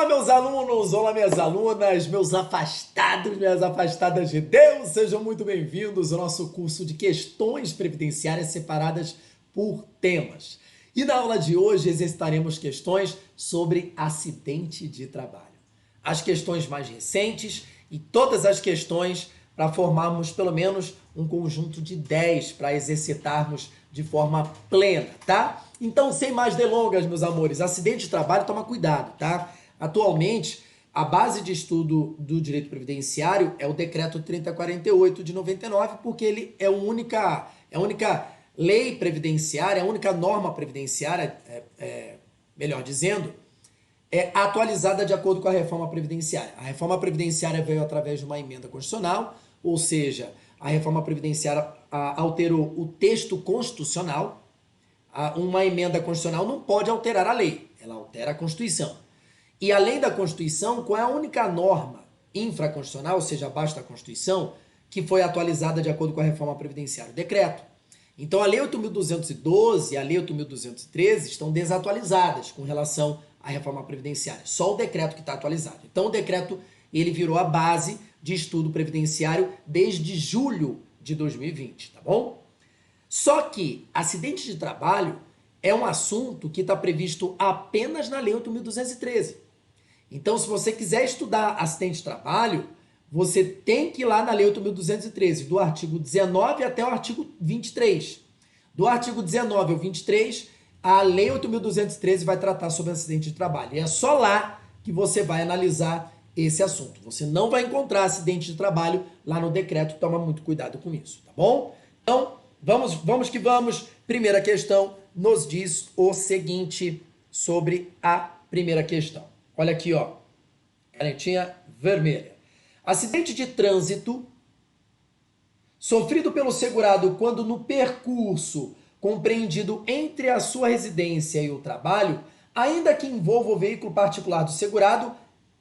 meus alunos, olá, minhas alunas, meus afastados, minhas afastadas de Deus, sejam muito bem-vindos ao nosso curso de questões previdenciárias separadas por temas. E na aula de hoje exercitaremos questões sobre acidente de trabalho. As questões mais recentes e todas as questões para formarmos pelo menos um conjunto de 10 para exercitarmos de forma plena, tá? Então, sem mais delongas, meus amores, acidente de trabalho, toma cuidado, tá? Atualmente, a base de estudo do direito previdenciário é o Decreto 3048 de 99, porque ele é a única lei previdenciária, a única norma previdenciária, melhor dizendo, é atualizada de acordo com a reforma previdenciária. A reforma previdenciária veio através de uma emenda constitucional, ou seja, a reforma previdenciária alterou o texto constitucional. Uma emenda constitucional não pode alterar a lei, ela altera a Constituição. E além da Constituição, qual é a única norma infraconstitucional, ou seja, abaixo da Constituição, que foi atualizada de acordo com a reforma previdenciária? O decreto. Então, a Lei 8.212 e a Lei 8.213 estão desatualizadas com relação à reforma previdenciária. Só o decreto que está atualizado. Então, o decreto ele virou a base de estudo previdenciário desde julho de 2020, tá bom? Só que acidente de trabalho é um assunto que está previsto apenas na Lei 8.213. Então, se você quiser estudar acidente de trabalho, você tem que ir lá na Lei 8.213, do artigo 19 até o artigo 23. Do artigo 19 ao 23, a Lei 8.213 vai tratar sobre acidente de trabalho. E é só lá que você vai analisar esse assunto. Você não vai encontrar acidente de trabalho lá no decreto, toma muito cuidado com isso, tá bom? Então, vamos que vamos. Primeira questão nos diz o seguinte sobre a primeira questão. Olha aqui, ó, canetinha vermelha. Acidente de trânsito sofrido pelo segurado quando no percurso compreendido entre a sua residência e o trabalho, ainda que envolva o veículo particular do segurado,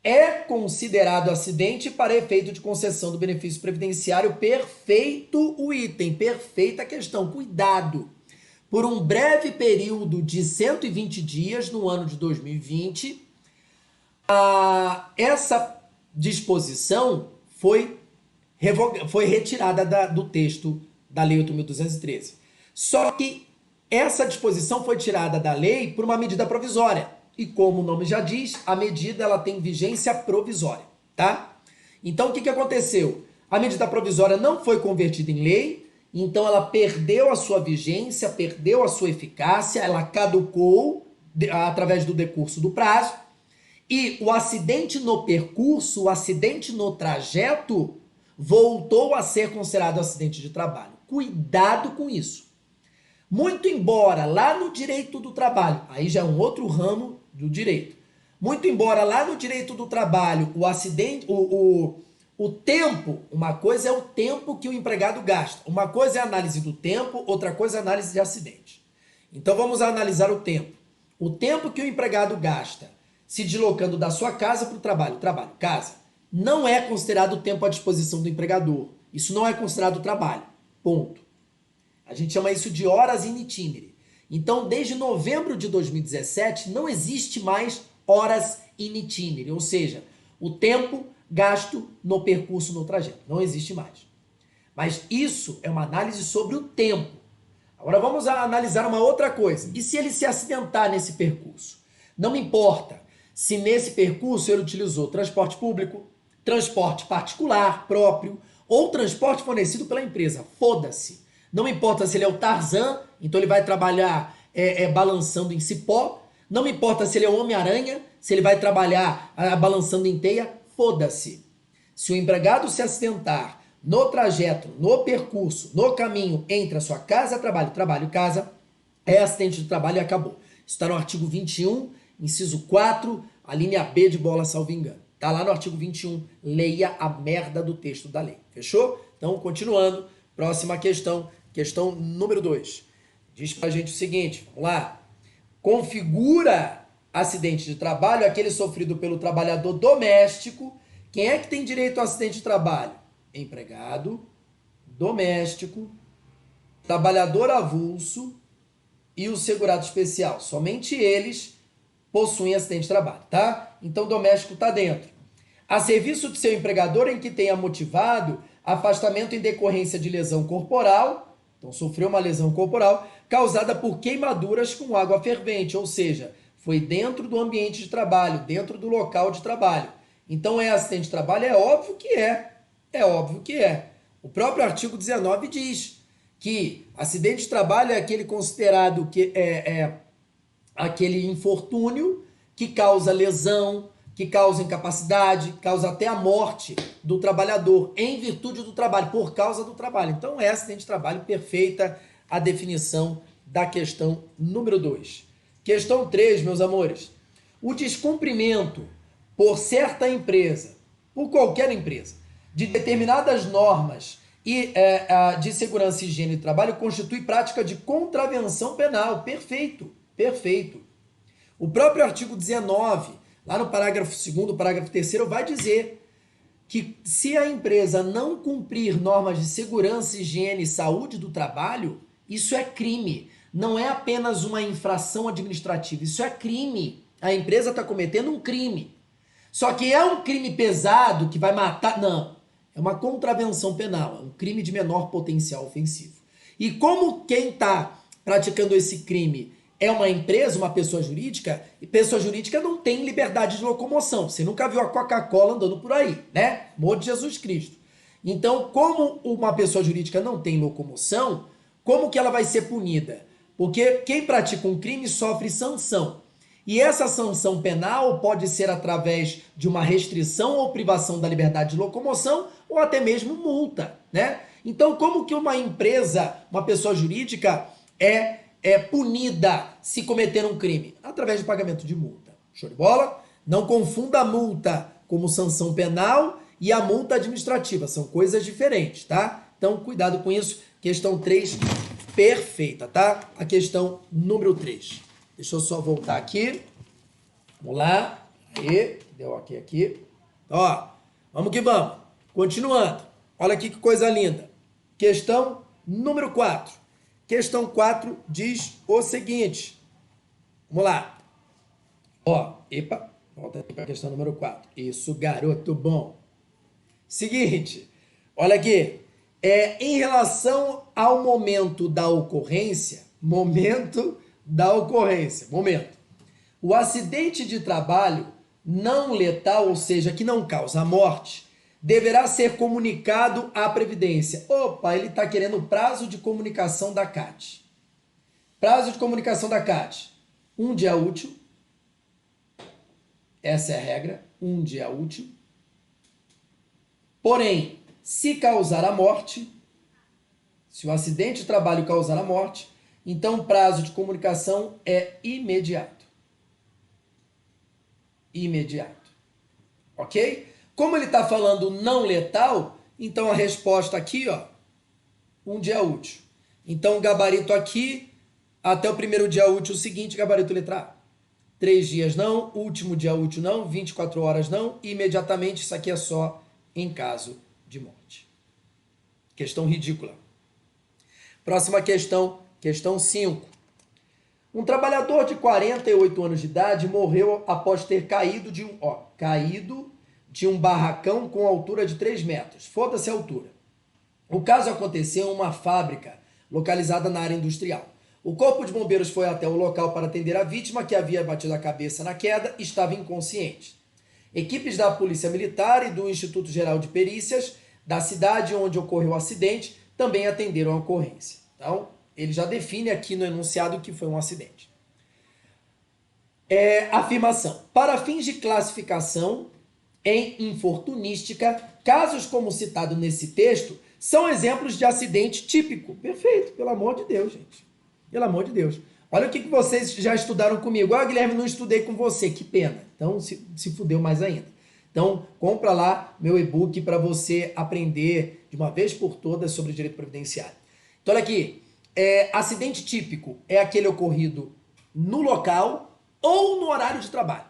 é considerado acidente para efeito de concessão do benefício previdenciário. Perfeito o item, perfeita a questão. Cuidado! Por um breve período de 120 dias no ano de 2020, essa disposição foi retirada do texto da Lei 8.213. Só que essa disposição foi tirada da lei por uma medida provisória. E como o nome já diz, a medida ela tem vigência provisória, tá? Então, o que aconteceu? A medida provisória não foi convertida em lei, então ela perdeu a sua vigência, perdeu a sua eficácia, ela caducou através do decurso do prazo, e o acidente no percurso, o acidente no trajeto, voltou a ser considerado acidente de trabalho. Cuidado com isso. Muito embora lá no direito do trabalho, aí já é um outro ramo do direito, muito embora lá no direito do trabalho o acidente, o tempo, uma coisa é o tempo que o empregado gasta, uma coisa é a análise do tempo, outra coisa é a análise de acidente. Então vamos analisar o tempo. O tempo que o empregado gasta se deslocando da sua casa para o trabalho, casa, não é considerado tempo à disposição do empregador. Isso não é considerado trabalho. Ponto. A gente chama isso de horas in itinere. Então, desde novembro de 2017, não existe mais horas in itinere, ou seja, o tempo gasto no percurso no trajeto. Não existe mais. Mas isso é uma análise sobre o tempo. Agora vamos analisar uma outra coisa. E se ele se acidentar nesse percurso? Não importa se nesse percurso ele utilizou transporte público, transporte particular próprio ou transporte fornecido pela empresa. Foda-se. Não importa se ele é o Tarzan, então ele vai trabalhar balançando em cipó. Não importa se ele é o Homem-Aranha, se ele vai trabalhar balançando em teia. Foda-se. Se o empregado se acidentar no trajeto, no percurso, no caminho entre a sua casa, trabalho, casa, é acidente de trabalho e acabou. Isso está no artigo 21, inciso 4, a linha B de bola, salvo engano. Está lá no artigo 21. Leia a merda do texto da lei. Fechou? Então, continuando. Próxima questão. Questão número 2. Diz pra gente o seguinte, vamos lá. Configura acidente de trabalho aquele sofrido pelo trabalhador doméstico. Quem é que tem direito ao acidente de trabalho? Empregado, doméstico, trabalhador avulso e o segurado especial. Somente eles possuem acidente de trabalho, tá? Então, doméstico está dentro. A serviço de seu empregador em que tenha motivado afastamento em decorrência de lesão corporal, então sofreu uma lesão corporal, causada por queimaduras com água fervente, ou seja, foi dentro do ambiente de trabalho, dentro do local de trabalho. Então, é acidente de trabalho? É óbvio que é. É óbvio que é. O próprio artigo 19 diz que acidente de trabalho é aquele considerado que é aquele infortúnio que causa lesão, que causa incapacidade, causa até a morte do trabalhador em virtude do trabalho, por causa do trabalho. Então, é acidente de trabalho, perfeita a definição da questão número 2. Questão 3, meus amores. O descumprimento por certa empresa, por qualquer empresa, de determinadas normas e de segurança, higiene e trabalho constitui prática de contravenção penal. Perfeito, perfeito. O próprio artigo 19, lá no parágrafo 2º, parágrafo 3º, vai dizer que se a empresa não cumprir normas de segurança, higiene e saúde do trabalho, isso é crime. Não é apenas uma infração administrativa, isso é crime. A empresa está cometendo um crime. Só que é um crime pesado que vai matar... Não, é uma contravenção penal, é um crime de menor potencial ofensivo. E como quem está praticando esse crime é uma empresa, uma pessoa jurídica, e pessoa jurídica não tem liberdade de locomoção. Você nunca viu a Coca-Cola andando por aí, né? Amor de Jesus Cristo. Então, como uma pessoa jurídica não tem locomoção, como que ela vai ser punida? Porque quem pratica um crime sofre sanção. E essa sanção penal pode ser através de uma restrição ou privação da liberdade de locomoção ou até mesmo multa, né? Então, como que uma empresa, uma pessoa jurídica é punida se cometer um crime? Através de pagamento de multa. Show de bola? Não confunda a multa como sanção penal e a multa administrativa. São coisas diferentes, tá? Então, cuidado com isso. Questão 3, perfeita, tá? A questão número 3. Deixa eu só voltar aqui. Vamos lá. Aí, deu ok aqui. Ó, vamos que vamos. Continuando. Olha aqui que coisa linda. Questão número 4. Questão 4 diz o seguinte. Vamos lá. Ó, epa, volta aqui para a questão número 4. Isso, garoto bom. Seguinte, olha aqui. Em relação ao momento da ocorrência, o acidente de trabalho não letal, ou seja, que não causa morte, deverá ser comunicado à Previdência. Opa, ele está querendo prazo de comunicação da CAT. Prazo de comunicação da CAT. 1 dia útil. Essa é a regra. 1 dia útil. Porém, se causar a morte, se o acidente de trabalho causar a morte, então o prazo de comunicação é imediato. Imediato. Ok? Como ele está falando não letal, então a resposta aqui, ó, 1 dia útil. Então o gabarito aqui, até o primeiro dia útil seguinte, gabarito letra A. 3 dias não, último dia útil não, 24 horas não, imediatamente isso aqui é só em caso de morte. Questão ridícula. Próxima questão, questão 5. Um trabalhador de 48 anos de idade morreu após ter caído de um barracão com altura de 3 metros. Foda-se a altura. O caso aconteceu em uma fábrica localizada na área industrial. O corpo de bombeiros foi até o local para atender a vítima, que havia batido a cabeça na queda e estava inconsciente. Equipes da Polícia Militar e do Instituto Geral de Perícias da cidade onde ocorreu o acidente também atenderam a ocorrência. Então, ele já define aqui no enunciado que foi um acidente. Afirmação. Para fins de classificação em infortunística, casos como citado nesse texto são exemplos de acidente típico. Perfeito, pelo amor de Deus, gente. Pelo amor de Deus. Olha o que vocês já estudaram comigo. Ah, Guilherme, não estudei com você. Que pena. Então, se fudeu mais ainda. Então, compra lá meu e-book para você aprender de uma vez por todas sobre direito previdenciário. Então, olha aqui. Acidente típico é aquele ocorrido no local ou no horário de trabalho.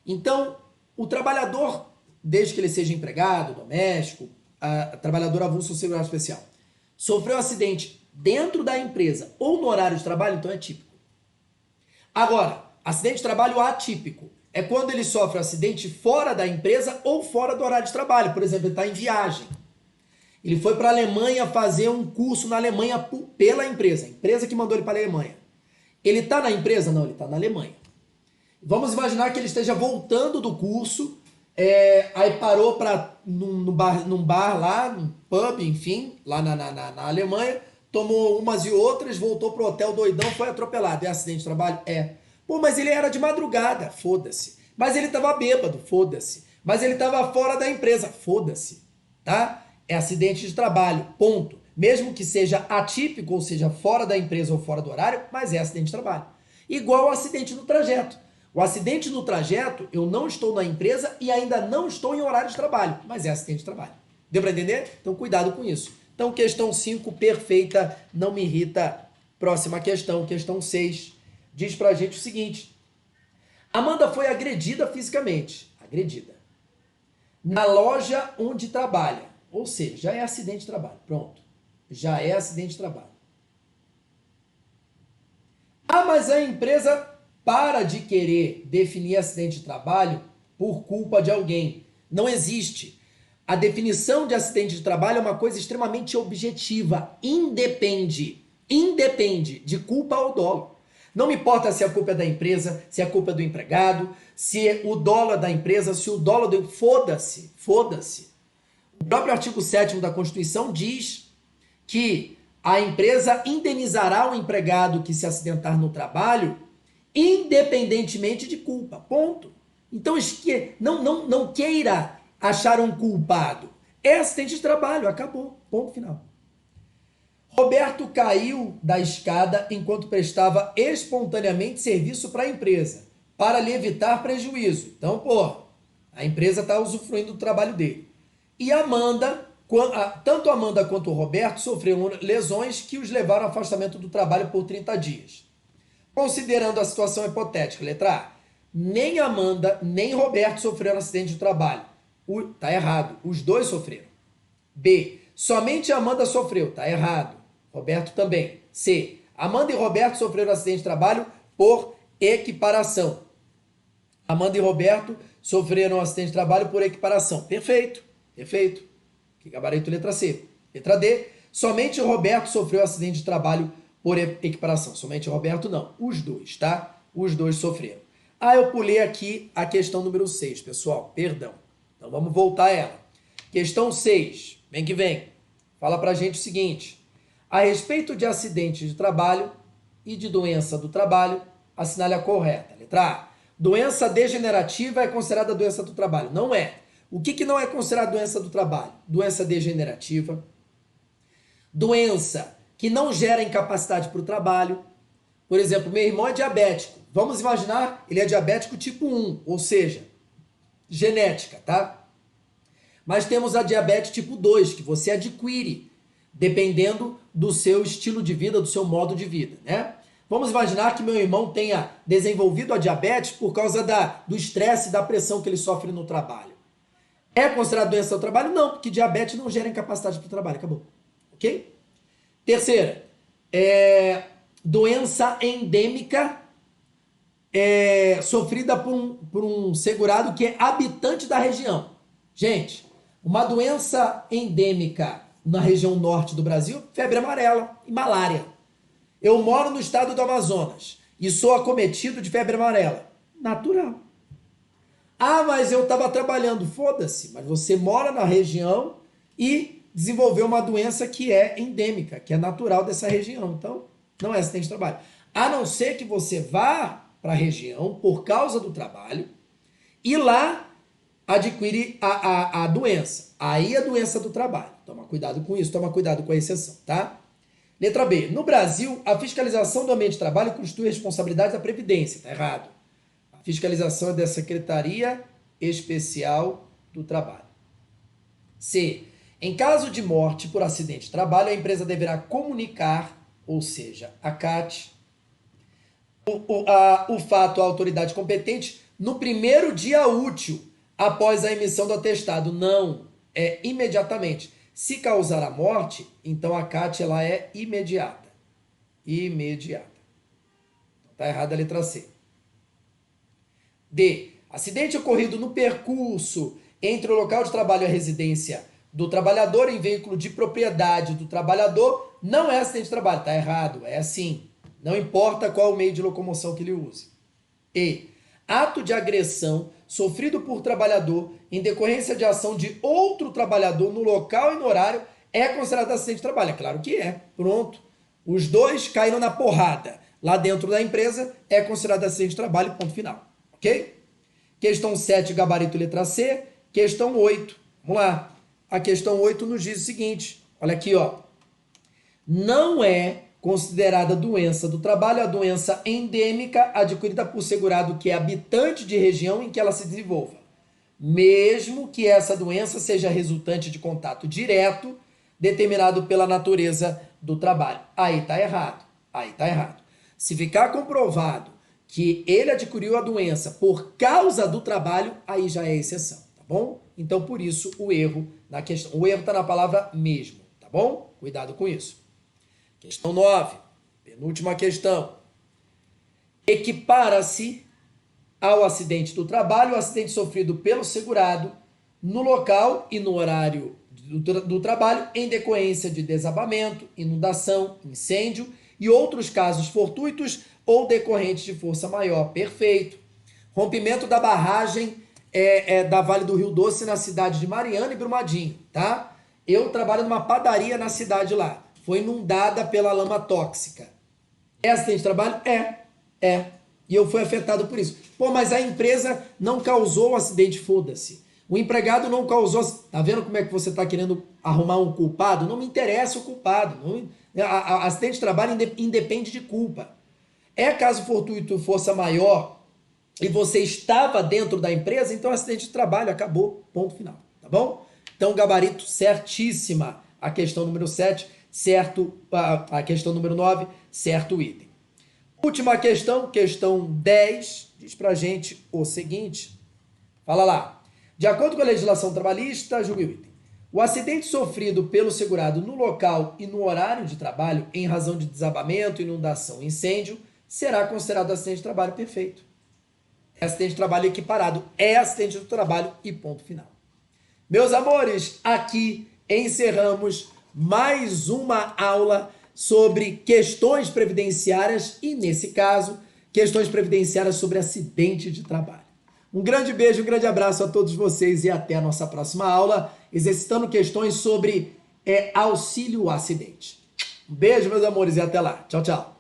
Então, o trabalhador, desde que ele seja empregado, doméstico, trabalhador avulso ou seguridade especial, sofreu um acidente dentro da empresa ou no horário de trabalho, então é típico. Agora, Acidente de trabalho atípico é quando ele sofre um acidente fora da empresa ou fora do horário de trabalho. Por exemplo, ele está em viagem. Ele foi para a Alemanha fazer um curso na Alemanha pela empresa. A empresa que mandou ele para a Alemanha. Ele está na empresa? Não, ele está na Alemanha. Vamos imaginar que ele esteja voltando do curso, aí parou num bar lá, num pub, enfim, lá na Alemanha, tomou umas e outras, voltou pro hotel doidão, foi atropelado. É acidente de trabalho? É. Pô, mas ele era de madrugada, foda-se. Mas ele estava bêbado, foda-se. Mas ele estava fora da empresa, foda-se. Tá? É acidente de trabalho, ponto. Mesmo que seja atípico, ou seja, fora da empresa ou fora do horário, mas é acidente de trabalho. Igual o acidente no trajeto. O acidente no trajeto, eu não estou na empresa e ainda não estou em horário de trabalho, mas é acidente de trabalho. Deu para entender? Então cuidado com isso. Então questão 5, perfeita, não me irrita. Próxima questão, questão 6. Diz pra gente o seguinte. Amanda foi agredida fisicamente. Agredida. Na loja onde trabalha. Ou seja, já é acidente de trabalho. Pronto. Já é acidente de trabalho. Ah, mas a empresa para de querer definir acidente de trabalho por culpa de alguém. Não existe. A definição de acidente de trabalho é uma coisa extremamente objetiva. Independe de culpa ou dolo. Não me importa se a culpa é da empresa, se a culpa é do empregado, se o dolo é da empresa, se o dolo é do... Foda-se, foda-se. O próprio artigo 7º da Constituição diz que a empresa indenizará o empregado que se acidentar no trabalho independentemente de culpa, ponto. Então não queira achar um culpado. É acidente de trabalho, acabou, ponto final. Roberto caiu da escada enquanto prestava espontaneamente serviço para a empresa, para lhe evitar prejuízo. Então, a empresa está usufruindo do trabalho dele. E Amanda, tanto Amanda quanto o Roberto sofreram lesões que os levaram ao afastamento do trabalho por 30 dias. Considerando a situação hipotética, letra A, nem Amanda nem Roberto sofreram acidente de trabalho. Tá errado, os dois sofreram. B, somente Amanda sofreu, tá errado. Roberto também. C, Amanda e Roberto sofreram acidente de trabalho por equiparação. Amanda e Roberto sofreram acidente de trabalho por equiparação. Perfeito, perfeito. Que gabarito letra C. Letra D, somente Roberto sofreu acidente de trabalho por equiparação. Somente Roberto não. Os dois, tá? Os dois sofreram. Ah, eu pulei aqui a questão número 6, pessoal. Perdão. Então vamos voltar a ela. Questão 6. Vem que vem. Fala pra gente o seguinte. A respeito de acidentes de trabalho e de doença do trabalho, assinale a correta. Letra A. Doença degenerativa é considerada doença do trabalho. Não é. O que não é considerado doença do trabalho? Doença degenerativa. Doença que não gera incapacidade para o trabalho. Por exemplo, meu irmão é diabético. Vamos imaginar, ele é diabético tipo 1, ou seja, genética, tá? Mas temos a diabetes tipo 2, que você adquire, dependendo do seu estilo de vida, do seu modo de vida, né? Vamos imaginar que meu irmão tenha desenvolvido a diabetes por causa do estresse e da pressão que ele sofre no trabalho. É considerado doença do trabalho? Não, porque diabetes não gera incapacidade para o trabalho. Acabou. Ok? Terceira, doença endêmica sofrida por um segurado que é habitante da região. Gente, uma doença endêmica na região norte do Brasil, febre amarela e malária. Eu moro no estado do Amazonas e sou acometido de febre amarela. Natural. Ah, mas eu estava trabalhando. Foda-se, mas você mora na região e desenvolveu uma doença que é endêmica, que é natural dessa região. Então, não é acidente de trabalho. A não ser que você vá para a região por causa do trabalho e lá adquire a doença. Aí é doença do trabalho. Toma cuidado com isso, toma cuidado com a exceção, tá? Letra B. No Brasil, a fiscalização do ambiente de trabalho constitui responsabilidade da Previdência. Tá errado. A fiscalização é da Secretaria Especial do Trabalho. C. Em caso de morte por acidente de trabalho, a empresa deverá comunicar, ou seja, a CAT, o fato à autoridade competente no primeiro dia útil após a emissão do atestado. Não, é imediatamente. Se causar a morte, então a CAT ela é imediata. Imediata. Está errada a letra C. D. Acidente ocorrido no percurso entre o local de trabalho e a residência do trabalhador em veículo de propriedade do trabalhador não é acidente de trabalho. Está errado, é assim. Não importa qual o meio de locomoção que ele use. E. Ato de agressão sofrido por trabalhador em decorrência de ação de outro trabalhador no local e no horário é considerado acidente de trabalho. É claro que é. Pronto. Os dois caíram na porrada lá dentro da empresa, é considerado acidente de trabalho, ponto final. Ok? Questão 7, gabarito letra C. Questão 8. Vamos lá. A questão 8 nos diz o seguinte. Olha aqui, ó. Não é considerada doença do trabalho a doença endêmica adquirida por segurado que é habitante de região em que ela se desenvolva, mesmo que essa doença seja resultante de contato direto determinado pela natureza do trabalho. Aí tá errado. Aí tá errado. Se ficar comprovado que ele adquiriu a doença por causa do trabalho, aí já é exceção, tá bom? Então, por isso, o erro na questão. O erro está na palavra mesmo, tá bom? Cuidado com isso. Questão 9, penúltima questão. Equipara-se ao acidente do trabalho o acidente sofrido pelo segurado no local e no horário do trabalho em decorrência de desabamento, inundação, incêndio e outros casos fortuitos ou decorrentes de força maior. Perfeito. Rompimento da barragem da Vale do Rio Doce na cidade de Mariana e Brumadinho, tá? Eu trabalho numa padaria na cidade lá. Foi inundada pela lama tóxica. É acidente de trabalho? É. E eu fui afetado por isso. Pô, mas a empresa não causou o acidente, foda-se. O empregado não causou... Tá vendo como é que você está querendo arrumar um culpado? Não me interessa o culpado. Acidente de trabalho independe de culpa. É caso fortuito, força maior, e você estava dentro da empresa, então acidente de trabalho, acabou, ponto final. Tá bom? Então, gabarito certíssima. A questão número 7, certo, a questão número 9, certo item. Última questão, questão 10, diz pra gente o seguinte, fala lá. De acordo com a legislação trabalhista, julgue o item. O acidente sofrido pelo segurado no local e no horário de trabalho, em razão de desabamento, inundação, incêndio, será considerado acidente de trabalho. Perfeito. É acidente de trabalho equiparado, é acidente do trabalho e ponto final. Meus amores, aqui encerramos mais uma aula sobre questões previdenciárias e, nesse caso, questões previdenciárias sobre acidente de trabalho. Um grande beijo, um grande abraço a todos vocês e até a nossa próxima aula, exercitando questões sobre auxílio acidente. Um beijo, meus amores, e até lá. Tchau, tchau.